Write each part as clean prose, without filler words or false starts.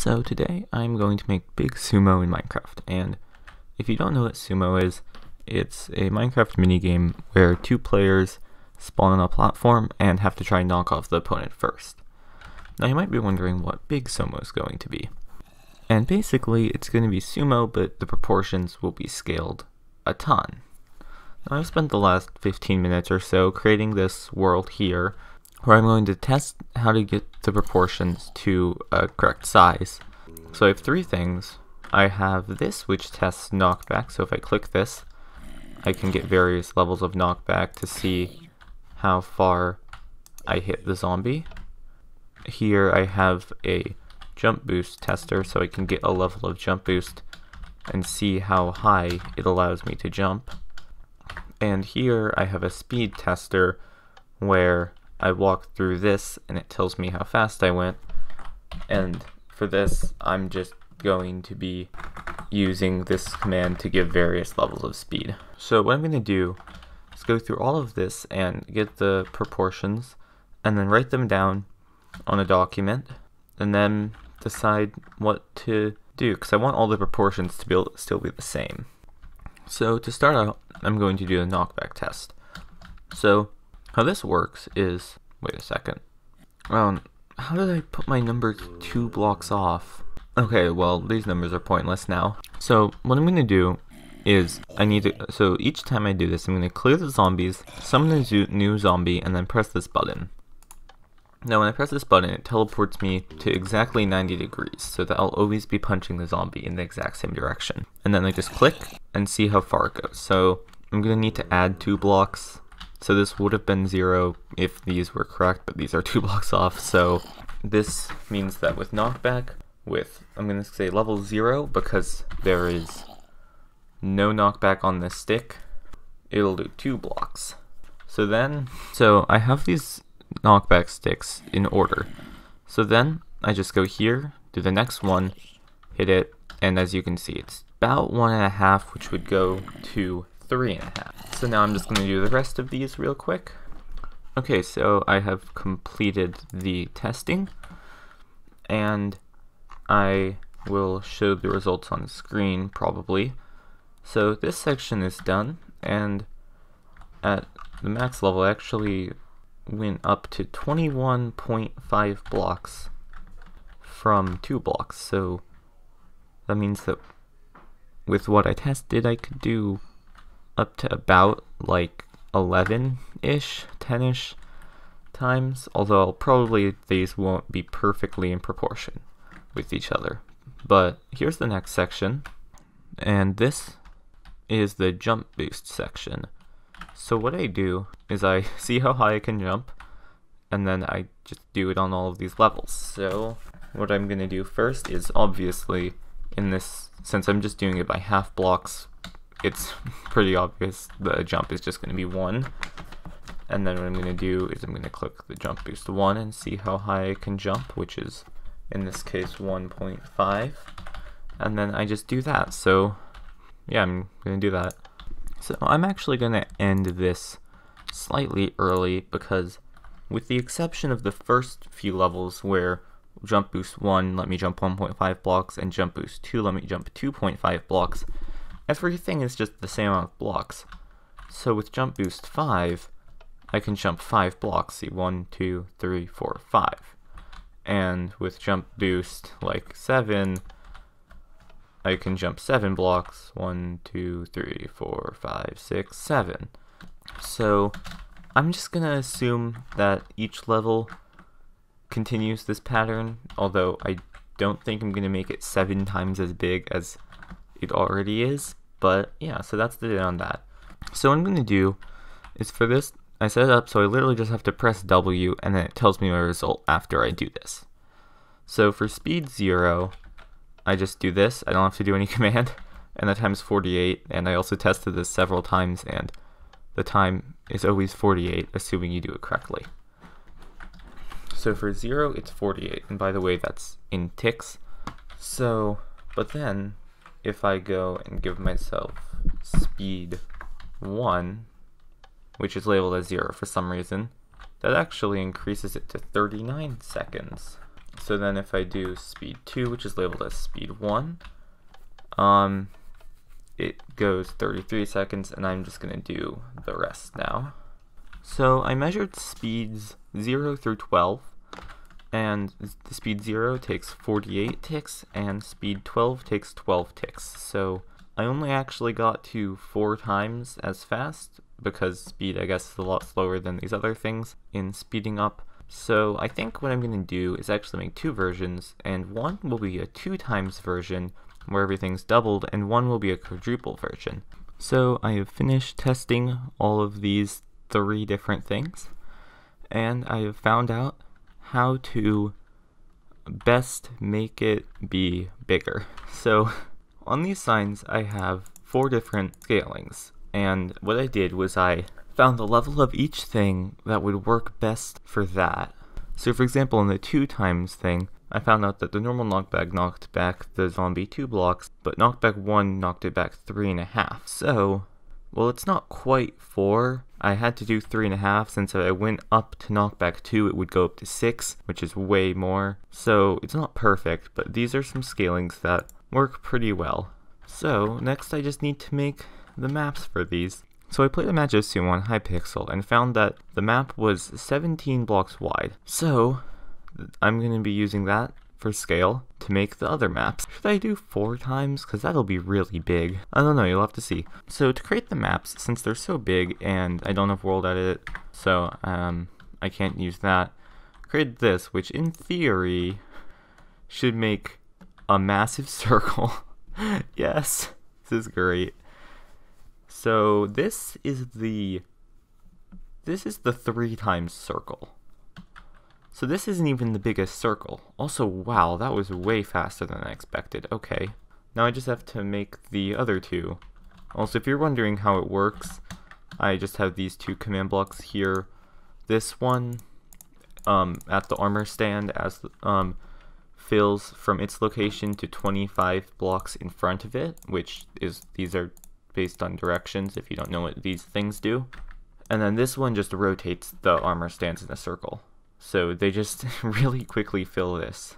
So today I'm going to make Big Sumo in Minecraft, and if you don't know what sumo is, it's a Minecraft minigame where two players spawn on a platform and have to try and knock off the opponent first. Now you might be wondering what Big Sumo is going to be. And basically it's going to be sumo, but the proportions will be scaled a ton. Now I've spent the last 15 minutes or so creating this world here, where I'm going to test how to get the proportions to a correct size. So I have three things. I have this, which tests knockback, so if I click this, I can get various levels of knockback to see how far I hit the zombie. Here I have a jump boost tester, so I can get a level of jump boost and see how high it allows me to jump. And here I have a speed tester where I walk through this and it tells me how fast I went, and for this I'm just going to be using this command to give various levels of speed. So what I'm going to do is go through all of this and get the proportions and then write them down on a document and then decide what to do, because I want all the proportions to be still be the same. So to start out, I'm going to do a knockback test. So how this works is, wait a second, how did I put my numbers 2 blocks off? Okay, well, these numbers are pointless now. So what I'm going to do is, so each time I do this, I'm going to clear the zombies, summon a new zombie, and then press this button. Now when I press this button, it teleports me to exactly 90 degrees, so that I'll always be punching the zombie in the exact same direction. And then I just click and see how far it goes. So I'm going to need to add 2 blocks. So this would have been 0 if these were correct, but these are 2 blocks off. So this means that with knockback, I'm going to say level 0 because there is no knockback on this stick, it'll do 2 blocks. So I have these knockback sticks in order. So then I just go here, do the next one, hit it, and as you can see, it's about 1.5, which would go to 3.5. So now I'm just going to do the rest of these real quick. Okay, so I have completed the testing, and I will show the results on the screen probably. So this section is done, and at the max level I actually went up to 21.5 blocks from 2 blocks. So that means that with what I tested I could do up to about like 11-ish, 10-ish times, although probably these won't be perfectly in proportion with each other. But here's the next section, and this is the jump boost section. So what I do is I see how high I can jump, and then I just do it on all of these levels. So what I'm going to do first is, obviously, in this, since I'm just doing it by half blocks, it's pretty obvious the jump is just going to be 1. And then what I'm going to do is I'm going to click the jump boost 1 and see how high I can jump, which is in this case 1.5. And then I just do that. So yeah, I'm going to do that. So I'm actually going to end this slightly early because, with the exception of the first few levels where jump boost 1 let me jump 1.5 blocks and jump boost 2 let me jump 2.5 blocks, everything is just the same amount of blocks. So with jump boost 5, I can jump 5 blocks. See, 1, 2, 3, 4, 5. And with jump boost like 7, I can jump 7 blocks. 1, 2, 3, 4, 5, 6, 7. So I'm just gonna assume that each level continues this pattern, although I don't think I'm gonna make it 7 times as big as it already is. But yeah, so that's the bit on that. So what I'm gonna do is, for this, I set it up so I literally just have to press W and then it tells me my result after I do this. So for speed 0, I just do this, I don't have to do any command, and the time's 48, and I also tested this several times, and the time is always 48, assuming you do it correctly. So for 0, it's 48, and by the way, that's in ticks. So, but then, if I go and give myself speed 1, which is labeled as 0 for some reason, that actually increases it to 39 seconds. So then if I do speed 2, which is labeled as speed 1, it goes 33 seconds, and I'm just going to do the rest now. So I measured speeds 0 through 12, and the speed 0 takes 48 ticks, and speed 12 takes 12 ticks. So I only actually got to 4 times as fast, because speed, I guess, is a lot slower than these other things in speeding up. So I think what I'm going to do is actually make 2 versions, and one will be a 2 times version, where everything's doubled, and one will be a quadruple version. So I have finished testing all of these 3 different things, and I have found out how to best make it be bigger. So on these signs I have 4 different scalings, and what I did was I found the level of each thing that would work best for that. So for example, in the 2 times thing, I found out that the normal knockback knocked back the zombie 2 blocks, but knockback 1 knocked it back 3.5. So, well, it's not quite 4. I had to do 3.5, since if I went up to knockback 2, it would go up to 6, which is way more. So it's not perfect, but these are some scalings that work pretty well. So next I just need to make the maps for these. So I played a match of Sumo on Hypixel and found that the map was 17 blocks wide. So I'm going to be using that for scale to make the other maps. Should I do 4 times? Because that'll be really big. I don't know, you'll have to see. So to create the maps, since they're so big and I don't have world edit, so I can't use that, create this, which in theory should make a massive circle. Yes, this is great. So this is the 3 times circle. So this isn't even the biggest circle. Also, wow, that was way faster than I expected. Okay, now I just have to make the other 2. Also, if you're wondering how it works, I just have these 2 command blocks here. This one at the armor stand as fills from its location to 25 blocks in front of it, which is, these are based on directions if you don't know what these things do. And then this one just rotates the armor stands in a circle. So they just really quickly fill this.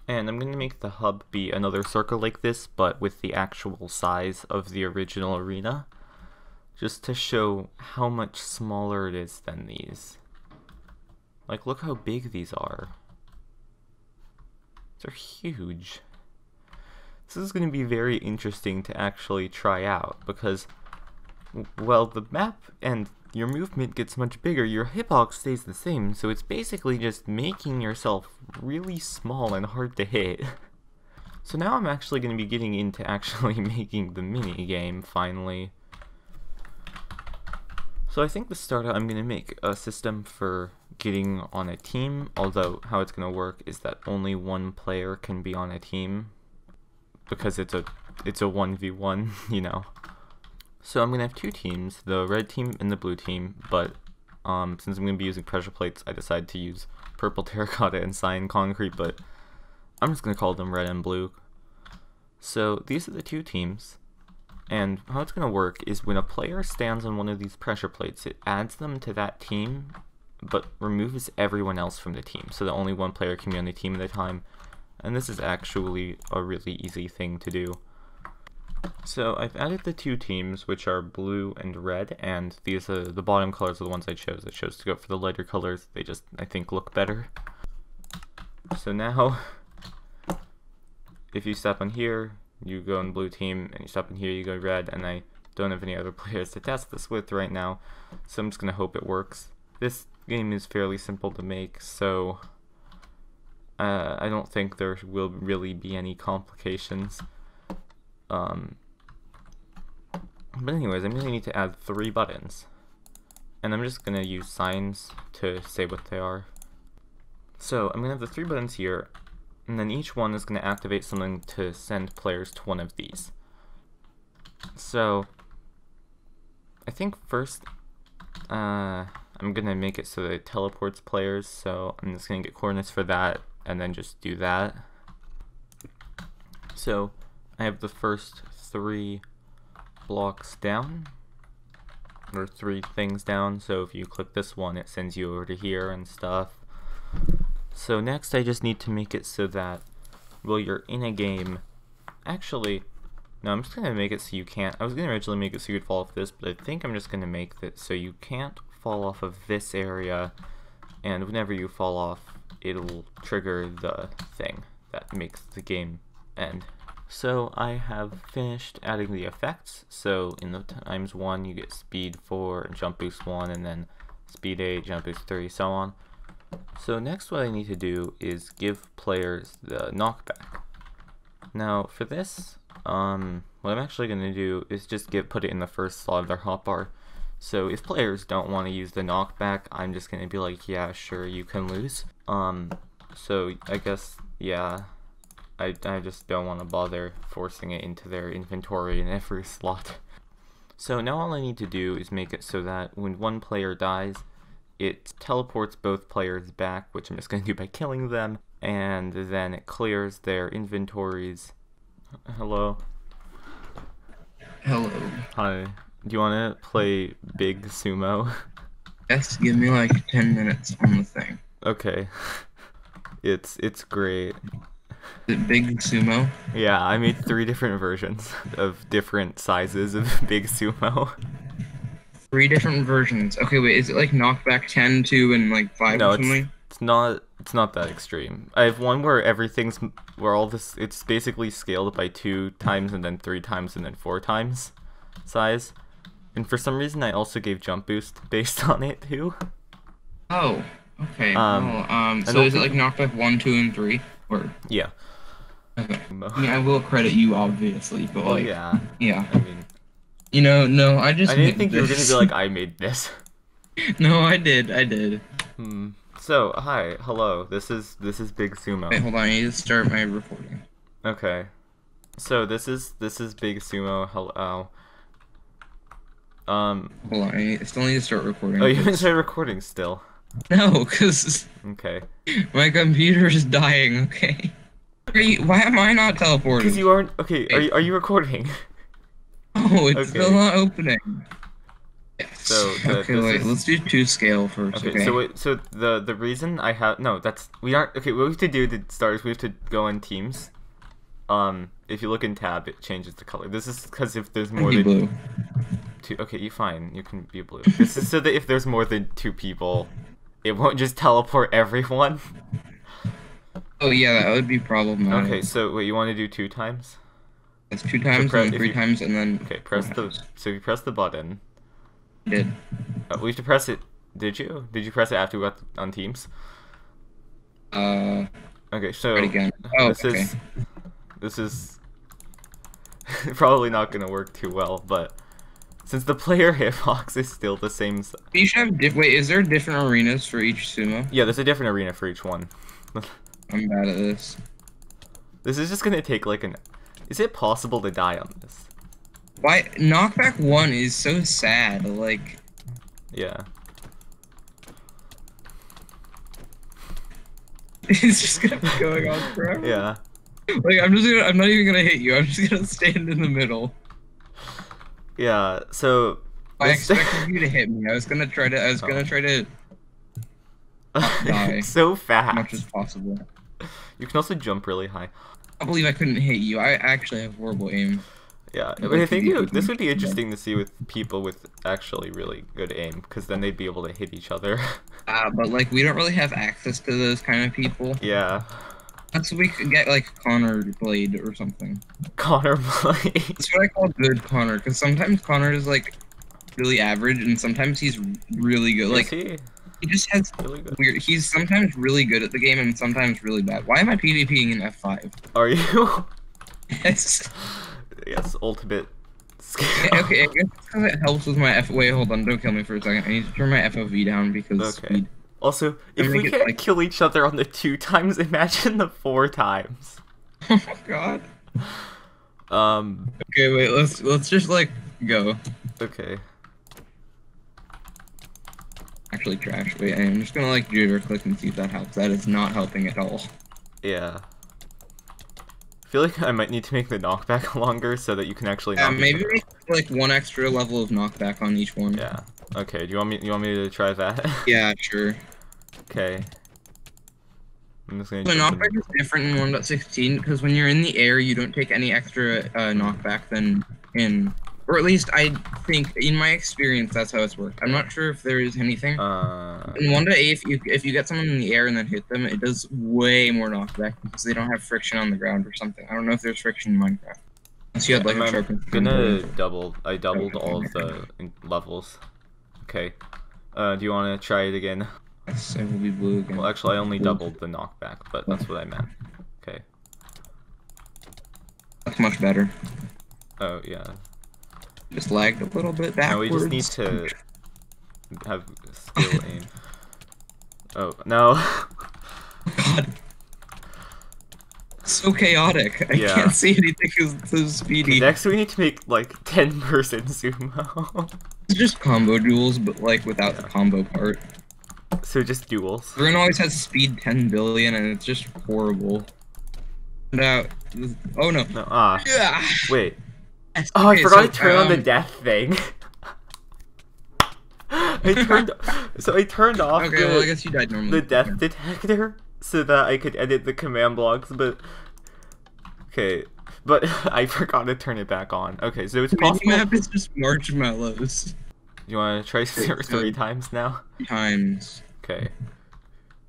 And I'm going to make the hub be another circle like this, but with the actual size of the original arena, just to show how much smaller it is than these. Like, look how big these are. They're huge. This is going to be very interesting to actually try out, because, well, the map and your movement gets much bigger, your hitbox stays the same, so it's basically just making yourself really small and hard to hit. So now I'm actually going to be getting into actually making the mini game, finally. So I think to start out I'm going to make a system for getting on a team, although how it's going to work is that only one player can be on a team, because it's a 1v1, you know. So I'm going to have 2 teams, the red team and the blue team, but since I'm going to be using pressure plates, I decided to use purple terracotta and cyan concrete, but I'm just going to call them red and blue. So these are the 2 teams. And how it's going to work is when a player stands on one of these pressure plates, it adds them to that team, but removes everyone else from the team, so that only one player can be on the team at a time. And this is actually a really easy thing to do. So I've added the 2 teams, which are blue and red, and these are the bottom colors are the ones I chose. I chose to go for the lighter colors. They just, I think, look better. So now, if you step on here, you go in blue team, and you step in here, you go red, and I don't have any other players to test this with right now, so I'm just going to hope it works. This game is fairly simple to make, so I don't think there will really be any complications. But anyways, I'm going to need to add 3 buttons, and I'm just going to use signs to say what they are. So I'm going to have the 3 buttons here, and then each one is going to activate something to send players to one of these. So I think first, I I'm gonna make it so that it teleports players, so I'm just gonna get coordinates for that and then just do that. So I have the first 3 blocks down, or 3 things down, so if you click this one it sends you over to here and stuff. So next I just need to make it so that while you're in a game, actually, no, I'm just gonna make it so you can't. I was gonna originally make it so you could fall off this, but I think I'm just gonna make it so you can't fall off of this area, and whenever you fall off, it'll trigger the thing that makes the game end. So I have finished adding the effects. So in the ×1, you get speed 4, jump boost 1, and then speed 8, jump boost 3, so on. So next what I need to do is give players the knockback. Now for this, what I'm actually going to do is just put it in the first slot of their hotbar. So if players don't want to use the knockback, I'm just going to be like, yeah, sure, you can lose. So I guess, yeah, I just don't want to bother forcing it into their inventory in every slot. So now all I need to do is make it so that when one player dies, it teleports both players back, which I'm just going to do by killing them, and then it clears their inventories. Hello? Hello. Hi. Do you want to play Big Sumo? Yes, give me like 10 minutes on the thing. Okay. It's great. Is it Big Sumo? Yeah, I made 3 different versions of different sizes of Big Sumo. 3 different versions. Okay, wait, is it like knockback 10, 2, and like 5 No, or something? it's not that extreme. I have one where it's basically scaled by 2 times and then 3 times and then 4 times size. And for some reason I also gave jump boost based on it too. Oh, okay. So is it like knockback 1, 2, and 3? Or yeah. Okay. Yeah, I will credit you obviously, but like yeah. Yeah. I mean, no, I didn't think you were gonna be like, I made this. No, I did. So, hi, hello. This is Big Sumo. Wait, hold on. I need to start my recording. Okay. So this is Big Sumo. Hello. Hold on. I still need to start recording. Oh, you haven't started recording still. No, cause okay. My computer is dying. Okay. Why am I not teleporting? Because you aren't. Okay. Are you recording? Oh, it's still not opening. Yes. So okay, wait. Let's do 2 scale first. Okay. So the reason I have we aren't okay. What we have to do to start is we have to go in teams. If you look in tab, it changes the color. This is because if there's more than blue. 2. Okay, you fine. You can be blue. This is so that if there's more than 2 people, it won't just teleport everyone. Oh yeah, that would be problematic. Okay, so wait, you want to do 2 times? That's 2 times and then 3 times and then. Okay, so you press the button. I did. We have to press it. Did you? Did you press it after we got on Teams? Okay, so again. Oh, this is probably not gonna work too well, but since the player hitbox is still the same. You should have wait. Is there different arenas for each sumo? Yeah, there's a different arena for each one. I'm bad at this. This is just gonna take like an. Is it possible to die on this? Why knockback 1 is so sad? Like. Yeah. It's just gonna be going on forever. Yeah. Like I'm not even gonna hit you. I'm just gonna stand in the middle. Yeah. So. I expected you to hit me. I was gonna try to. Die so fast. As much as possible. You can also jump really high. I can't believe I couldn't hit you. I actually have horrible aim. Yeah, but I think this would be interesting to see with people with actually really good aim, because then they'd be able to hit each other. But like we don't really have access to those kind of people. Yeah. That's we could get like Connor Blade or something. Connor Blade. That's what I call good Connor, because sometimes Connor is like really average, and sometimes he's really good. Like he just has really weird. He's sometimes really good at the game and sometimes really bad. Why am I PvPing in F5? Are you? Yes. Yes, ultimate skill. Okay, I guess because it helps with my Wait, hold on, don't kill me for a second. I need to turn my FOV down because speed. Also, if we can't kill each other on the 2 times, imagine the 4 times. Oh my god. Okay, wait, let's just like go. Okay. Actually trash. Wait, I'm just gonna like jitter click and see if that helps. That is not helping at all. Yeah. I feel like I might need to make the knockback longer so that you can actually knock maybe make like one extra level of knockback on each one. Yeah. Okay, do you want me to try that? Yeah, sure. Okay. I'm just gonna So knockback is different in 1.16 because when you're in the air, you don't take any extra knockback than in, or at least I think in my experience that's how it's worked. I'm not sure if there is anything. In 1.8, if you get someone in the air and then hit them, it does way more knockback because they don't have friction on the ground or something. I don't know if there's friction in Minecraft. Unless you had like a sharpened. I doubled all of the levels. Okay. Do you want to try it again? Yes, I will be blue again. Well, actually, I only doubled the knockback, but that's what I meant. Okay. That's much better. Oh, yeah. Just lagged a little bit backwards. No, we just need to have skill aim. Oh, no. God. So chaotic. I can't see anything because it's so speedy. Next, we need to make, like, 10-person sumo. It's just combo duels, but, like, without the combo part. So just duels. Everyone always has speed 10 billion, and it's just horrible. Now, oh no. Yeah. Wait. Oh, okay, I forgot to turn on the death thing. I turned off well, I guess you died normally. the death detector so that I could edit the command blocks, but I forgot to turn it back on. Okay, so it's possible. The map is just marshmallows. You want to try 3 times now? Times. Okay.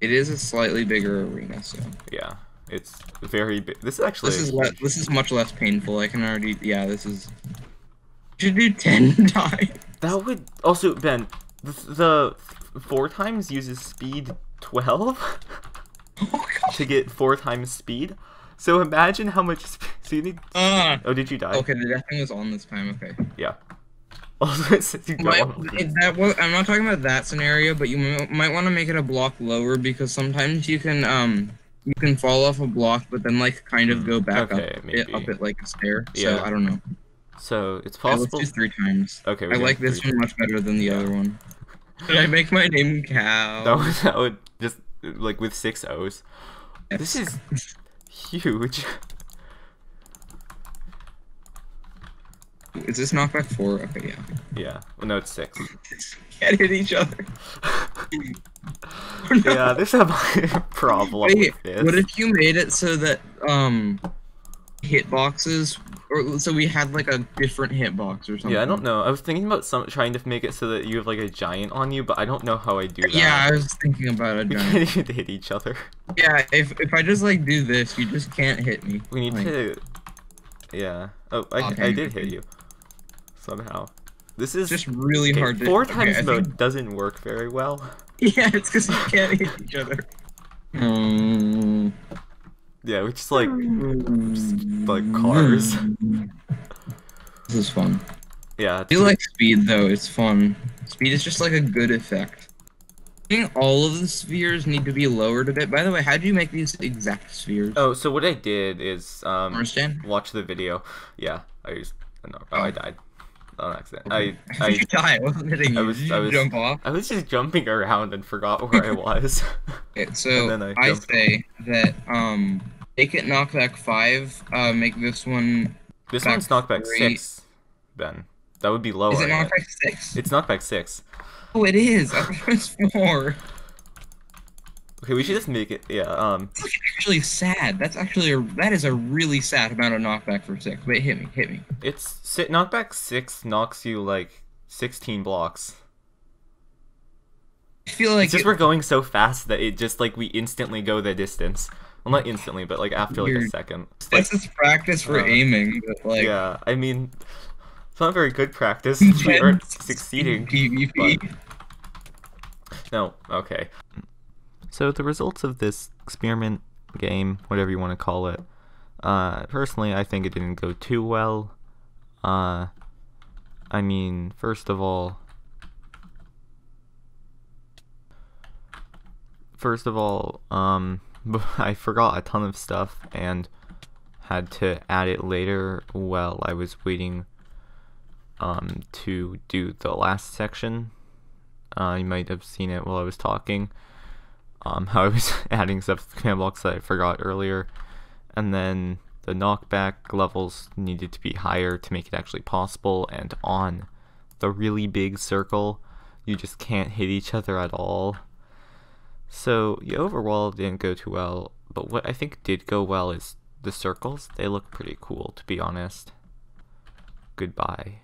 It is a slightly bigger arena, so. Yeah, it's very big. This is actually. This is much less painful. I can already. Yeah, this is. You should do 10 times. That would also Ben. The 4 times uses speed 12 to get 4 times speed. So imagine how much. So you need. Oh, did you die? Okay, the death thing was on this time. Okay. Yeah. I'm not talking about that scenario, but you might want to make it a block lower because sometimes you can fall off a block, but then like kind of go back up it like a stair. Yeah. So I don't know. So it's possible. Let's do 3 times. Okay. I like this one much better than the other one. Should I make my name Cow? That would just like with 6 O's. Yes. This is huge. Is this knockback 4? Okay, yeah. Yeah. Well, no, it's 6. Can't hit each other. Oh, no. Yeah, there's a problem with this. What if you made it so that hitboxes, or so we had like a different hitbox or something? Yeah, I don't know. I was thinking about trying to make it so that you have like a giant on you, but I don't know how I do that. Yeah, I was thinking about a giant. We can't even hit each other. Yeah, if I just like do this, you just can't hit me. We need to. Yeah. Oh, I did hit you. Somehow. This is just really hard to 4 times mode doesn't work very well. Yeah, it's because you can't hit each other. Yeah, we just like cars. This is fun. Yeah. I do like speed though, it's fun. Speed is just like a good effect. I think all of the spheres need to be lowered a bit. By the way, how do you make these exact spheres? Oh, so what I did is Understand? Watch the video. Yeah, I died. On accident. Okay. How did you die? I wasn't hitting you. Did you jump off? I was just jumping around and forgot where I was. Okay, so I say that make it knockback 5. Make this one. This one's knockback 6. Ben, that would be lower. Is it knockback 6? It's knockback 6. Oh, it is. I thought it was 4. Okay, we should just make it. Yeah. That's actually sad. That is a really sad amount of knockback for 6. Wait, hit me. It's knockback 6 knocks you like 16 blocks. I feel like we're going so fast that it just like we instantly go the distance. Well, not instantly, but like after like a second. This is practice for aiming, but like. Yeah, I mean, it's not very good practice. We aren't succeeding. PvP. But... No. Okay. So the results of this experiment game, whatever you want to call it, personally I think it didn't go too well. I mean, first of all, I forgot a ton of stuff and had to add it later while I was waiting to do the last section. You might have seen it while I was talking. How I was adding stuff to the command blocks that I forgot earlier. And then the knockback levels needed to be higher to make it actually possible, and on the really big circle, you just can't hit each other at all. So, yeah, overall it didn't go too well, but what I think did go well is the circles. They look pretty cool, to be honest. Goodbye.